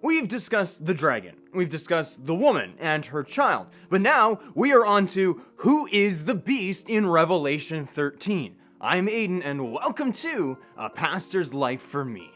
We've discussed the dragon, we've discussed the woman and her child, but now we are on to who is the beast in Revelation 13. I'm Aiden, and welcome to A Pastor's Life for Me.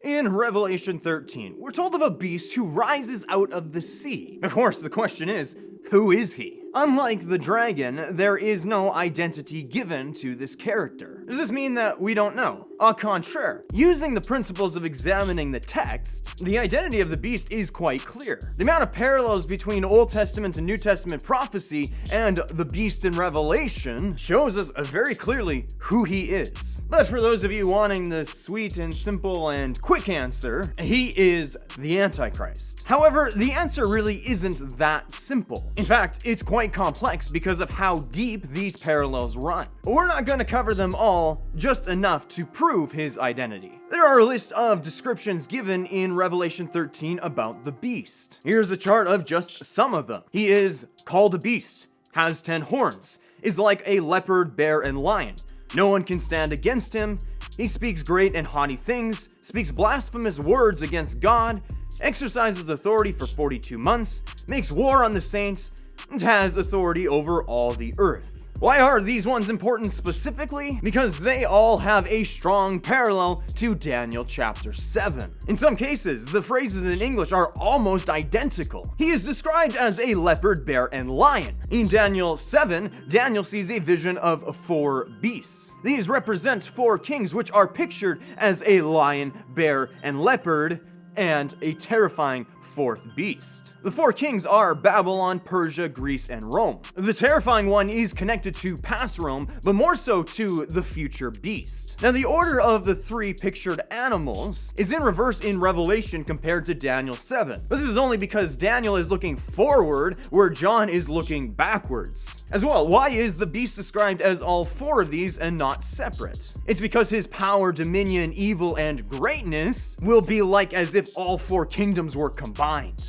In Revelation 13, we're told of a beast who rises out of the sea. Of course, the question is, who is he? Unlike the dragon, there is no identity given to this character. Does this mean that we don't know? Au contraire, using the principles of examining the text, the identity of the beast is quite clear. The amount of parallels between Old Testament and New Testament prophecy and the beast in Revelation shows us very clearly who he is. But for those of you wanting the sweet and simple and quick answer, he is the Antichrist. However, the answer really isn't that simple. In fact, it's quite complex because of how deep these parallels run. We're not going to cover them all, just enough to prove his identity. There are a list of descriptions given in Revelation 13 about the beast. Here's a chart of just some of them. He is called a beast, has 10 horns, is like a leopard, bear, and lion. No one can stand against him. He speaks great and haughty things, speaks blasphemous words against God, exercises authority for 42 months, makes war on the saints, and has authority over all the earth. Why are these ones important specifically? Because they all have a strong parallel to Daniel chapter 7. In some cases, the phrases in English are almost identical. He is described as a leopard, bear, and lion. In Daniel 7, Daniel sees a vision of 4 beasts. These represent 4 kings, which are pictured as a lion, bear, and leopard, and a terrifying 4th beast. The 4 kings are Babylon, Persia, Greece, and Rome. The terrifying one is connected to past Rome, but more so to the future beast. Now, the order of the 3 pictured animals is in reverse in Revelation compared to Daniel 7. But this is only because Daniel is looking forward, where John is looking backwards. As well, why is the beast described as all 4 of these and not separate? It's because his power, dominion, evil, and greatness will be like as if all 4 kingdoms were combined.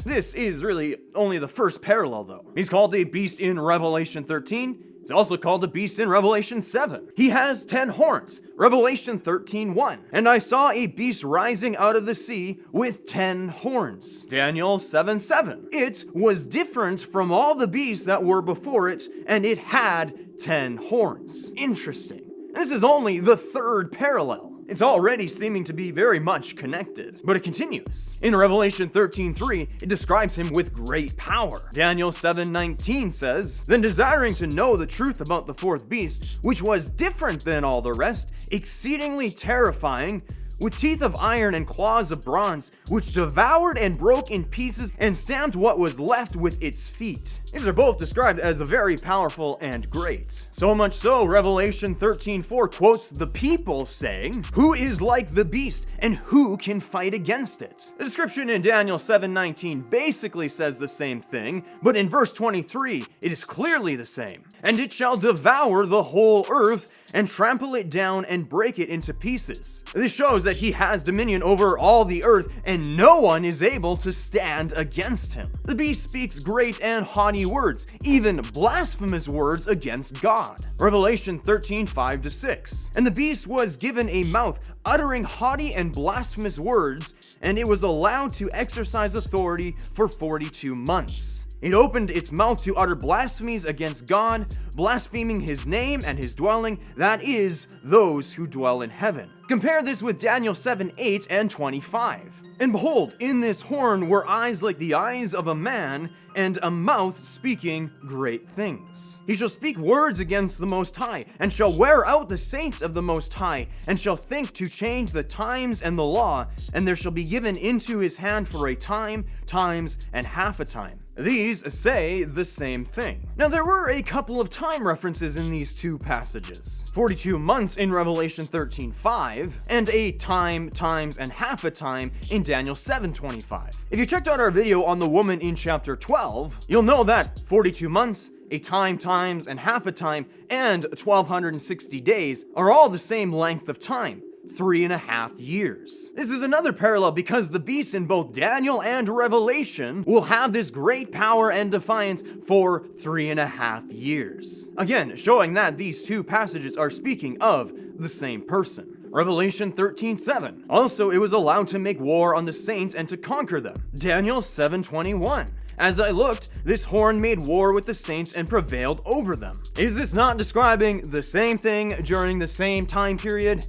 This is really only the first parallel, though. He's called a beast in Revelation 13. He's also called a beast in Revelation 7. He has 10 horns, Revelation 13:1. And I saw a beast rising out of the sea with 10 horns, Daniel 7:7. It was different from all the beasts that were before it, and it had 10 horns. Interesting. This is only the 3rd parallel. It's already seeming to be very much connected, but it continues. In Revelation 13:3, it describes him with great power. Daniel 7:19 says, "Then desiring to know the truth about the 4th beast, which was different than all the rest, exceedingly terrifying, with teeth of iron and claws of bronze, which devoured and broke in pieces and stamped what was left with its feet." These are both described as very powerful and great. So much so, Revelation 13:4 quotes the people saying, "Who is like the beast, and who can fight against it?" The description in Daniel 7:19 basically says the same thing, but in verse 23, it is clearly the same. "And it shall devour the whole earth, and trample it down and break it into pieces." This shows that he has dominion over all the earth, and no one is able to stand against him. The beast speaks great and haughty words, even blasphemous words against God. Revelation 13:5-6. "And the beast was given a mouth, uttering haughty and blasphemous words, and it was allowed to exercise authority for 42 months. It opened its mouth to utter blasphemies against God, blaspheming his name and his dwelling, that is, those who dwell in heaven." Compare this with Daniel 7:8 and 25. "And behold, in this horn were eyes like the eyes of a man, and a mouth speaking great things. He shall speak words against the Most High, and shall wear out the saints of the Most High, and shall think to change the times and the law, and there shall be given into his hand for a time, times, and half a time." These say the same thing. Now, there were a couple of time references in these 2 passages. 42 months in Revelation 13:5, and a time, times, and half a time in Daniel 7:25. If you checked out our video on the woman in chapter 12, you'll know that 42 months, a time, times, and half a time, and 1260 days are all the same length of time. 3.5 years. This is another parallel because the beast in both Daniel and Revelation will have this great power and defiance for 3.5 years. Again, showing that these two passages are speaking of the same person. Revelation 13:7. Also, it was allowed to make war on the saints and to conquer them. Daniel 7:21. As I looked, this horn made war with the saints and prevailed over them. Is this not describing the same thing during the same time period?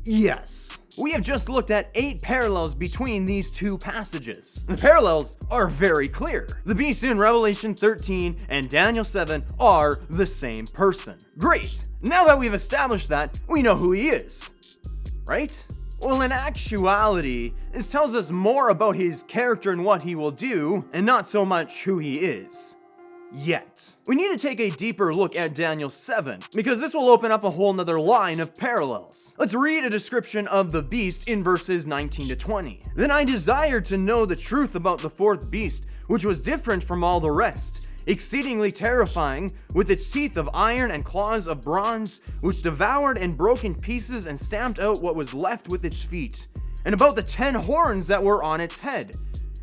Yes. We have just looked at 8 parallels between these two passages. The parallels are very clear. The beast in Revelation 13 and Daniel 7 are the same person. Great! Now that we've established that, we know who he is. Right? Well, in actuality, this tells us more about his character and what he will do, and not so much who he is. Yet. We need to take a deeper look at Daniel 7, because this will open up a whole nother line of parallels. Let's read a description of the beast in verses 19 to 20. Then I desired to know the truth about the fourth beast, which was different from all the rest, exceedingly terrifying, with its teeth of iron and claws of bronze, which devoured and broke in pieces and stamped out what was left with its feet, and about the 10 horns that were on its head,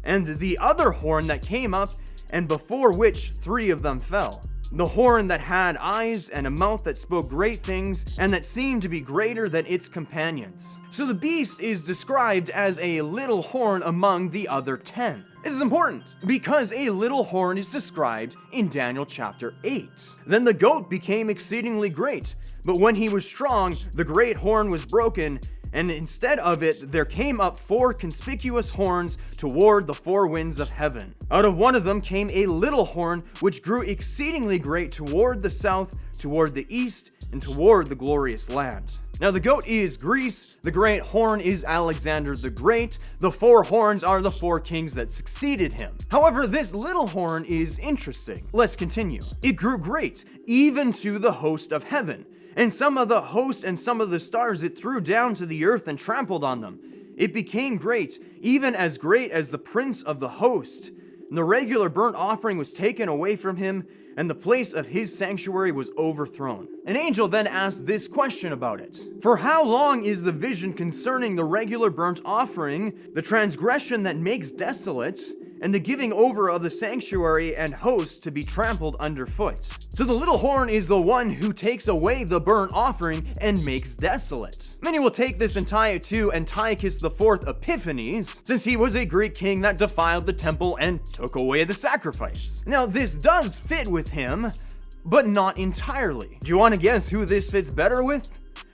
and the other horn that came up, and before which 3 of them fell. The horn that had eyes and a mouth that spoke great things, and that seemed to be greater than its companions. So the beast is described as a little horn among the other 10. This is important because a little horn is described in Daniel chapter 8. Then the goat became exceedingly great, but when he was strong, the great horn was broken, and instead of it there came up 4 conspicuous horns toward the 4 winds of heaven. Out of one of them came a little horn, which grew exceedingly great toward the south, toward the east, and toward the glorious land. Now the goat is Greece, the great horn is Alexander the Great, the 4 horns are the 4 kings that succeeded him. However, this little horn is interesting. Let's continue. It grew great, even to the host of heaven. And some of the host and some of the stars it threw down to the earth and trampled on them. It became great, even as great as the prince of the host. And the regular burnt offering was taken away from him, and the place of his sanctuary was overthrown. An angel then asked this question about it. For how long is the vision concerning the regular burnt offering, the transgression that makes desolate, and the giving over of the sanctuary and host to be trampled underfoot? So the little horn is the one who takes away the burnt offering and makes desolate. Many will take this and tie it to Antiochus IV Epiphanes, since he was a Greek king that defiled the temple and took away the sacrifice. Now this does fit with him, but not entirely. Do you want to guess who this fits better with?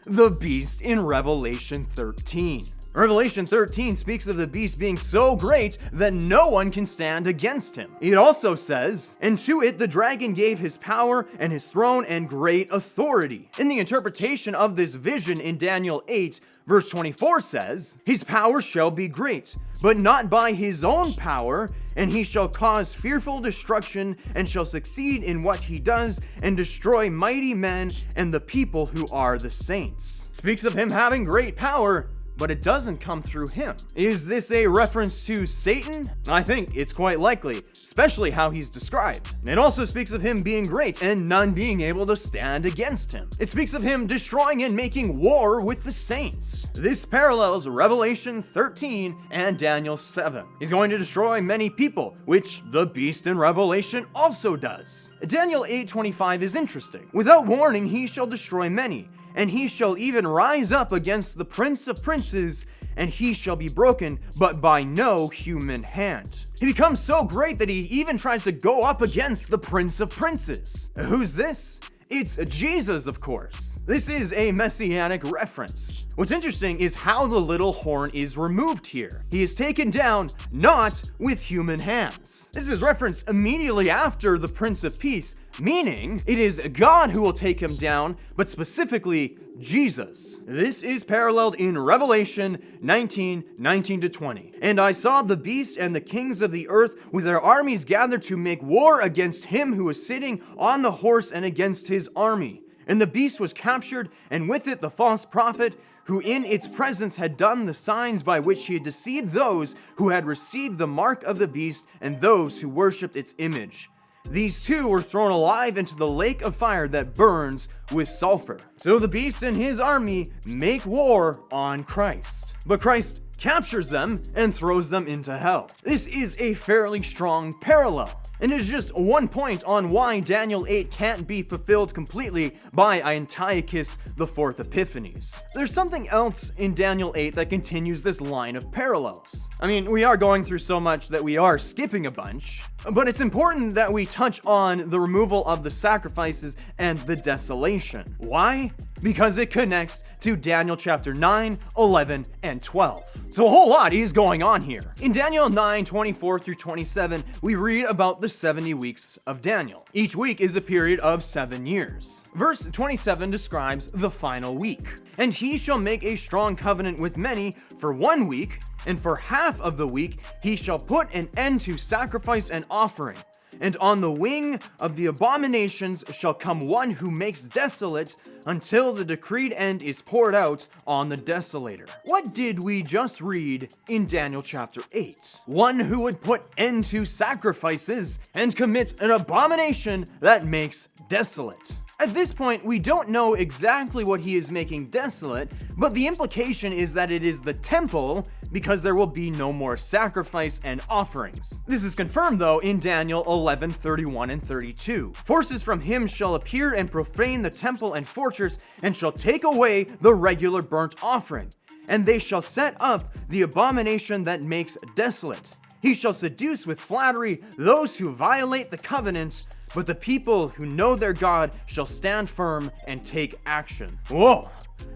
The beast in Revelation 13. Revelation 13 speaks of the beast being so great that no one can stand against him. It also says, and to it the dragon gave his power and his throne and great authority. In the interpretation of this vision in Daniel 8, verse 24 says, his power shall be great, but not by his own power, and he shall cause fearful destruction, and shall succeed in what he does, and destroy mighty men and the people who are the saints. Speaks of him having great power, but it doesn't come through him. Is this a reference to Satan? I think it's quite likely, especially how he's described. It also speaks of him being great and none being able to stand against him. It speaks of him destroying and making war with the saints. This parallels Revelation 13 and Daniel 7. He's going to destroy many people, which the beast in Revelation also does. Daniel 8:25 is interesting. Without warning, he shall destroy many, and he shall even rise up against the prince of princes, and he shall be broken, but by no human hand. He becomes so great that he even tries to go up against the prince of princes. Who's this? It's Jesus, of course. This is a messianic reference. What's interesting is how the little horn is removed here. He is taken down not with human hands. This is referenced immediately after the Prince of Peace, meaning it is God who will take him down, but specifically Jesus. This is paralleled in Revelation 19:19-20. And I saw the beast and the kings of the earth with their armies gathered to make war against him who was sitting on the horse and against his army. And the beast was captured, and with it the false prophet, who in its presence had done the signs by which he had deceived those who had received the mark of the beast and those who worshipped its image. These two were thrown alive into the lake of fire that burns with sulfur. So the beast and his army make war on Christ. But Christ captures them and throws them into hell. This is a fairly strong parallel, and it is just one point on why Daniel 8 can't be fulfilled completely by Antiochus the Fourth Epiphanes. There's something else in Daniel 8 that continues this line of parallels. I mean, we are going through so much that we are skipping a bunch, but it's important that we touch on the removal of the sacrifices and the desolation. Why? Because it connects to Daniel chapter 9, 11, and 12. So a whole lot is going on here. In Daniel 9, 24 through 27, we read about the 70 weeks of Daniel. Each week is a period of 7 years. Verse 27 describes the final week. And he shall make a strong covenant with many for 1 week, and for half of the week he shall put an end to sacrifice and offering. And on the wing of the abominations shall come one who makes desolate until the decreed end is poured out on the desolator. What did we just read in Daniel chapter 8? One who would put end to sacrifices and commit an abomination that makes desolate. At this point, we don't know exactly what he is making desolate, but the implication is that it is the temple, because there will be no more sacrifice and offerings. This is confirmed though in Daniel 11, 31 and 32. Forces from him shall appear and profane the temple and fortress, and shall take away the regular burnt offering. And they shall set up the abomination that makes desolate. He shall seduce with flattery those who violate the covenants, but the people who know their God shall stand firm and take action. Whoa!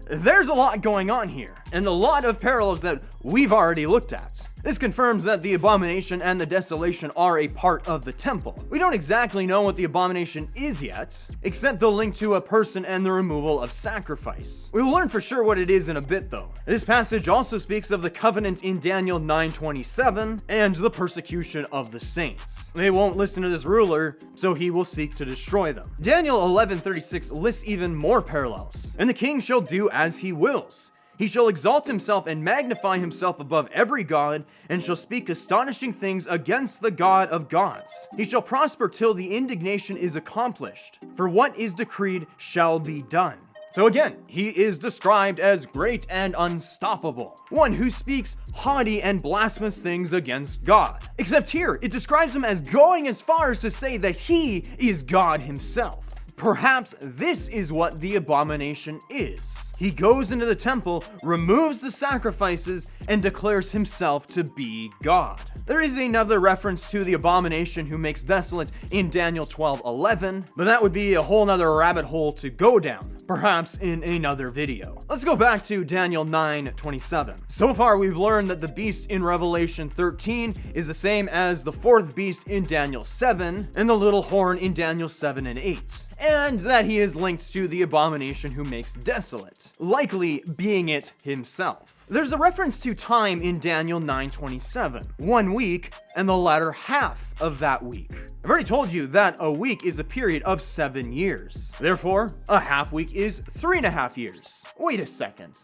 There's a lot going on here, and a lot of parallels that we've already looked at. This confirms that the abomination and the desolation are a part of the temple. We don't exactly know what the abomination is yet, except the link to a person and the removal of sacrifice. We will learn for sure what it is in a bit though. This passage also speaks of the covenant in Daniel 9:27 and the persecution of the saints. They won't listen to this ruler, so he will seek to destroy them. Daniel 11:36 lists even more parallels. And the king shall do as he wills. He shall exalt himself and magnify himself above every god, and shall speak astonishing things against the God of gods. He shall prosper till the indignation is accomplished, for what is decreed shall be done. So again, he is described as great and unstoppable, one who speaks haughty and blasphemous things against God. Except here, it describes him as going as far as to say that he is God himself. Perhaps this is what the abomination is. He goes into the temple, removes the sacrifices, and declares himself to be God. There is another reference to the abomination who makes desolate in Daniel 12:11, but that would be a whole nother rabbit hole to go down, perhaps in another video. Let's go back to Daniel 9:27. So far we've learned that the beast in Revelation 13 is the same as the fourth beast in Daniel 7 and the little horn in Daniel 7 and 8. And that he is linked to the abomination who makes desolate, likely being it himself. There's a reference to time in Daniel 9:27, 1 week and the latter half of that week. I've already told you that a week is a period of 7 years. Therefore, a half week is 3.5 years. Wait a second.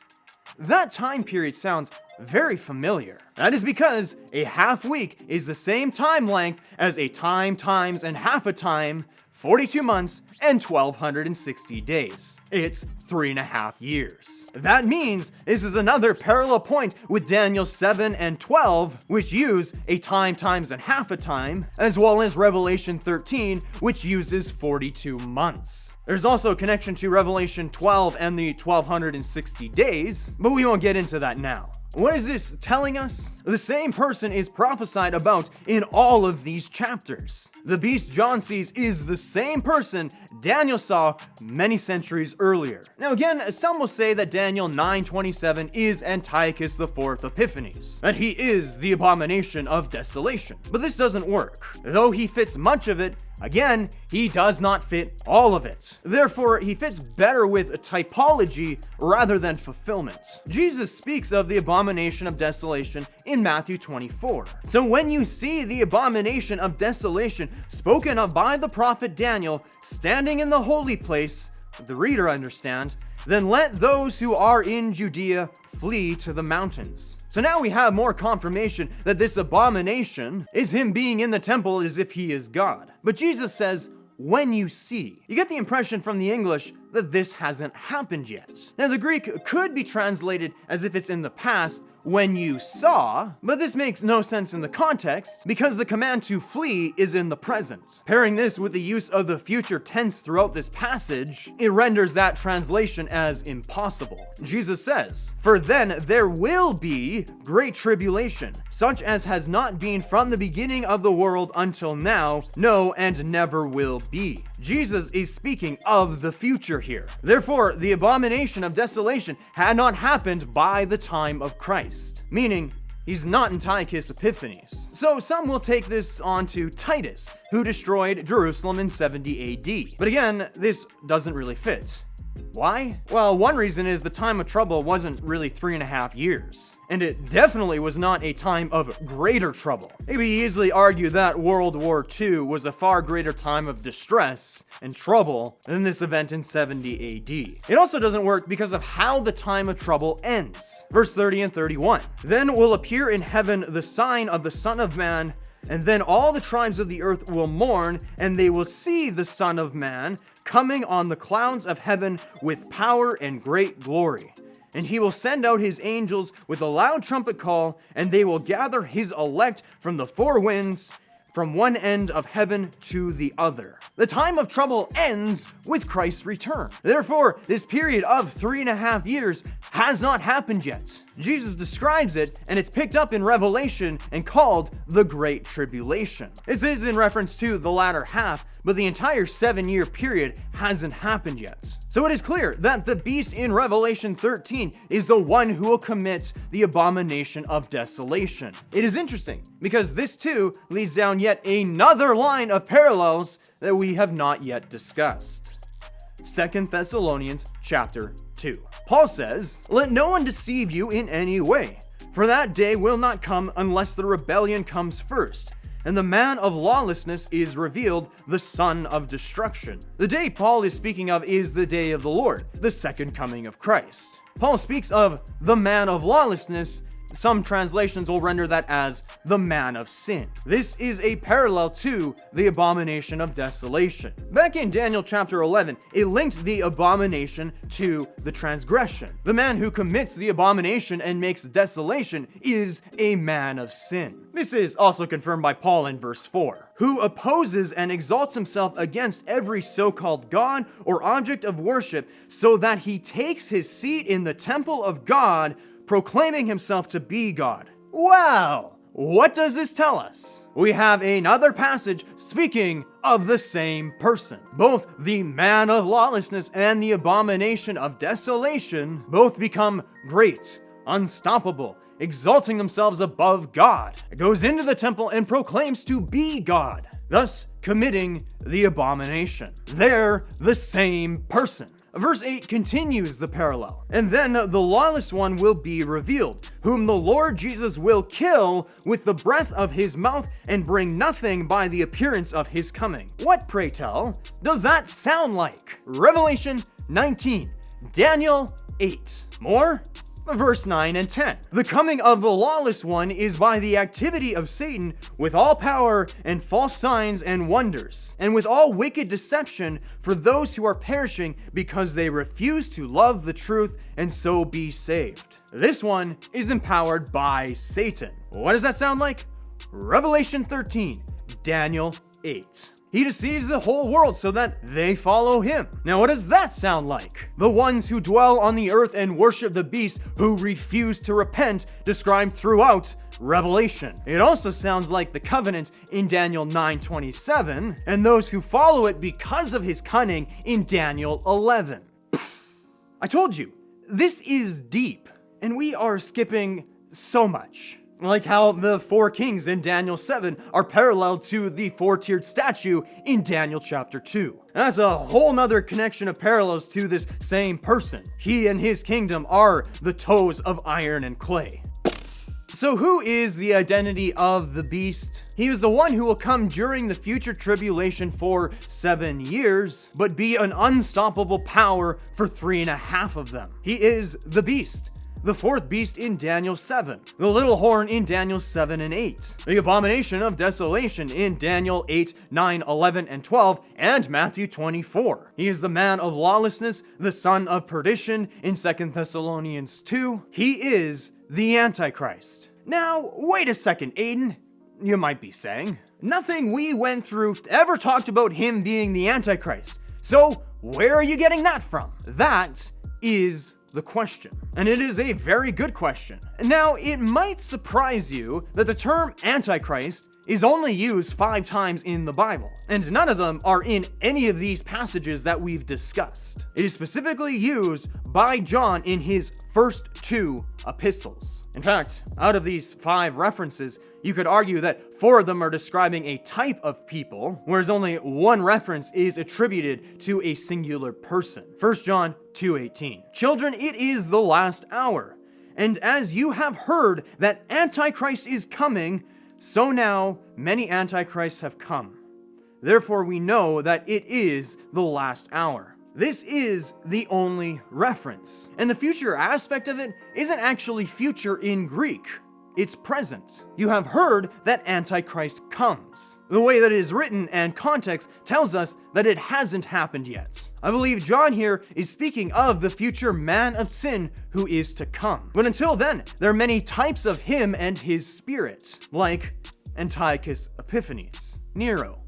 That time period sounds very familiar. That is because a half week is the same time length as a time times and half a time, 42 months and 1,260 days. It's 3.5 years. That means this is another parallel point with Daniel 7 and 12, which use a time times and half a time, as well as Revelation 13, which uses 42 months. There's also a connection to Revelation 12 and the 1,260 days, but we won't get into that now. What is this telling us? The same person is prophesied about in all of these chapters. The beast John sees is the same person Daniel saw many centuries earlier. Now again, some will say that Daniel 9:27 is Antiochus the Fourth Epiphanes, that he is the abomination of desolation. But this doesn't work. Though he fits much of it, again, he does not fit all of it. Therefore, he fits better with a typology rather than fulfillment. Jesus speaks of the abomination of desolation in Matthew 24. So when you see the abomination of desolation spoken of by the prophet Daniel standing in the holy place, the reader understands, then let those who are in Judea flee to the mountains. So now we have more confirmation that this abomination is him being in the temple as if he is God. But Jesus says, when you see. You get the impression from the English that this hasn't happened yet. Now the Greek could be translated as if it's in the past, when you saw, but this makes no sense in the context because the command to flee is in the present. Pairing this with the use of the future tense throughout this passage, it renders that translation as impossible. Jesus says, "For then there will be great tribulation, such as has not been from the beginning of the world until now, no, and never will be." Jesus is speaking of the future here. Therefore, the abomination of desolation had not happened by the time of Christ, meaning he's not Antiochus Epiphanes. So some will take this on to Titus, who destroyed Jerusalem in 70 AD. But again, this doesn't really fit. Why? Well, one reason is the time of trouble wasn't really 3.5 years. And it definitely was not a time of greater trouble. It could be easily argued that World War II was a far greater time of distress and trouble than this event in 70 AD. It also doesn't work because of how the time of trouble ends. Verse 30 and 31. "Then will appear in heaven the sign of the Son of Man, and then all the tribes of the earth will mourn, and they will see the Son of Man coming on the clouds of heaven with power and great glory. And he will send out his angels with a loud trumpet call, and they will gather his elect from the four winds, from one end of heaven to the other." The time of trouble ends with Christ's return. Therefore, this period of 3.5 years has not happened yet. Jesus describes it, and it's picked up in Revelation and called the Great Tribulation. This is in reference to the latter half, but the entire 7-year period hasn't happened yet. So it is clear that the beast in Revelation 13 is the one who will commit the abomination of desolation. It is interesting because this too leads down yet another line of parallels that we have not yet discussed. 2 Thessalonians chapter 2. Paul says, "Let no one deceive you in any way, for that day will not come unless the rebellion comes first, and the man of lawlessness is revealed, the son of destruction." The day Paul is speaking of is the day of the Lord, the second coming of Christ. Paul speaks of the man of lawlessness. Some translations will render that as the man of sin. This is a parallel to the abomination of desolation. Back in Daniel chapter 11, it linked the abomination to the transgression. The man who commits the abomination and makes desolation is a man of sin. This is also confirmed by Paul in verse 4, "Who opposes and exalts himself against every so-called God or object of worship, so that he takes his seat in the temple of God, proclaiming himself to be God." Wow! What does this tell us? We have another passage speaking of the same person. Both the man of lawlessness and the abomination of desolation both become great, unstoppable, exalting themselves above God. It goes into the temple and proclaims to be God, thus committing the abomination. They're the same person. Verse 8 continues the parallel. "And then the lawless one will be revealed, whom the Lord Jesus will kill with the breath of his mouth and bring nothing by the appearance of his coming." What, pray tell, does that sound like? Revelation 19, Daniel 8. More? Verse 9 and 10. "The coming of the lawless one is by the activity of Satan with all power and false signs and wonders, and with all wicked deception for those who are perishing because they refuse to love the truth and so be saved." This one is empowered by Satan. What does that sound like? Revelation 13, Daniel 8. He deceives the whole world so that they follow him. Now, what does that sound like? The ones who dwell on the earth and worship the beast who refuse to repent, described throughout Revelation. It also sounds like the covenant in Daniel 9:27, and those who follow it because of his cunning in Daniel 11. I told you, this is deep, and we are skipping so much. Like how the 4 kings in Daniel 7 are parallel to the 4-tiered statue in Daniel chapter 2. And that's a whole nother connection of parallels to this same person. He and his kingdom are the toes of iron and clay. So who is the identity of the beast? He is the one who will come during the future tribulation for 7 years, but be an unstoppable power for 3.5 of them. He is the beast. The fourth beast in Daniel 7, the little horn in Daniel 7 and 8, the abomination of desolation in Daniel 8, 9, 11, and 12, and Matthew 24. He is the man of lawlessness, the son of perdition in 2 Thessalonians 2. He is the Antichrist. Now, wait a second, Aiden. You might be saying. Nothing we went through ever talked about him being the Antichrist. So, where are you getting that from? That is the question. And it is a very good question. Now, it might surprise you that the term Antichrist is only used 5 times in the Bible, and none of them are in any of these passages that we've discussed. It is specifically used by John in his first 2 epistles. In fact, out of these 5 references, you could argue that 4 of them are describing a type of people, whereas only 1 reference is attributed to a singular person. 1 John 2:18. Children, it is the last hour. And as you have heard that Antichrist is coming, so now many Antichrists have come. Therefore we know that it is the last hour. This is the only reference. And the future aspect of it isn't actually future in Greek. It's present. You have heard that Antichrist comes. The way that it is written and context tells us that it hasn't happened yet. I believe John here is speaking of the future man of sin who is to come. But until then, there are many types of him and his spirit, like Antiochus Epiphanes, Nero,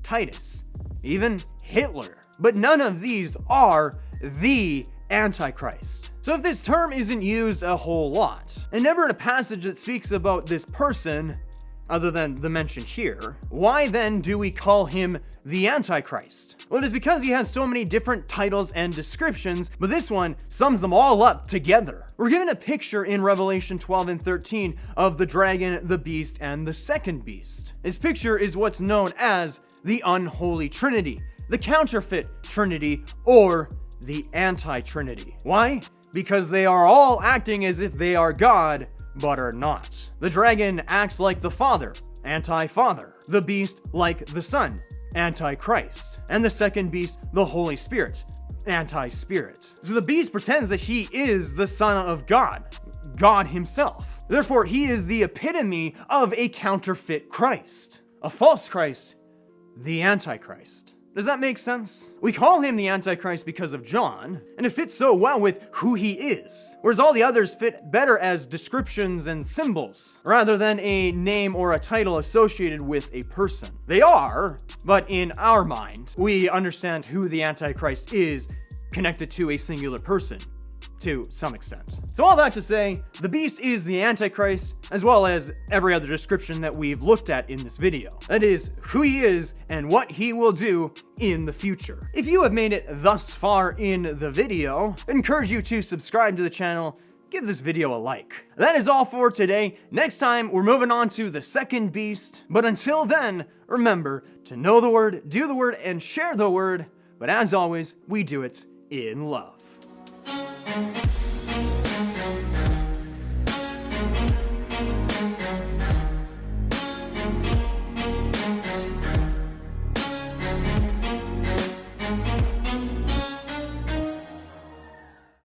Titus, even Hitler. But none of these are the Antichrist. So if this term isn't used a whole lot, and never in a passage that speaks about this person, other than the mention here, why then do we call him the Antichrist? Well, it is because he has so many different titles and descriptions, but this one sums them all up together. We're given a picture in Revelation 12 and 13 of the dragon, the beast, and the second beast. This picture is what's known as the unholy trinity, the counterfeit trinity, or the anti-trinity. Why? Because they are all acting as if they are God, but are not. The dragon acts like the Father, anti-Father. The beast like the Son, anti-Christ. And the second beast, the Holy Spirit, anti-Spirit. So the beast pretends that he is the Son of God, God himself. Therefore, he is the epitome of a counterfeit Christ. A false Christ, the Antichrist. Does that make sense? We call him the Antichrist because of John, and it fits so well with who he is, whereas all the others fit better as descriptions and symbols, rather than a name or a title associated with a person. They are, but in our mind, we understand who the Antichrist is connected to a singular person, to some extent. So all that to say, the beast is the Antichrist, as well as every other description that we've looked at in this video. That is, who he is and what he will do in the future. If you have made it thus far in the video, I encourage you to subscribe to the channel, give this video a like. That is all for today. Next time, we're moving on to the second beast. But until then, remember to know the word, do the word, and share the word. But as always, we do it in love.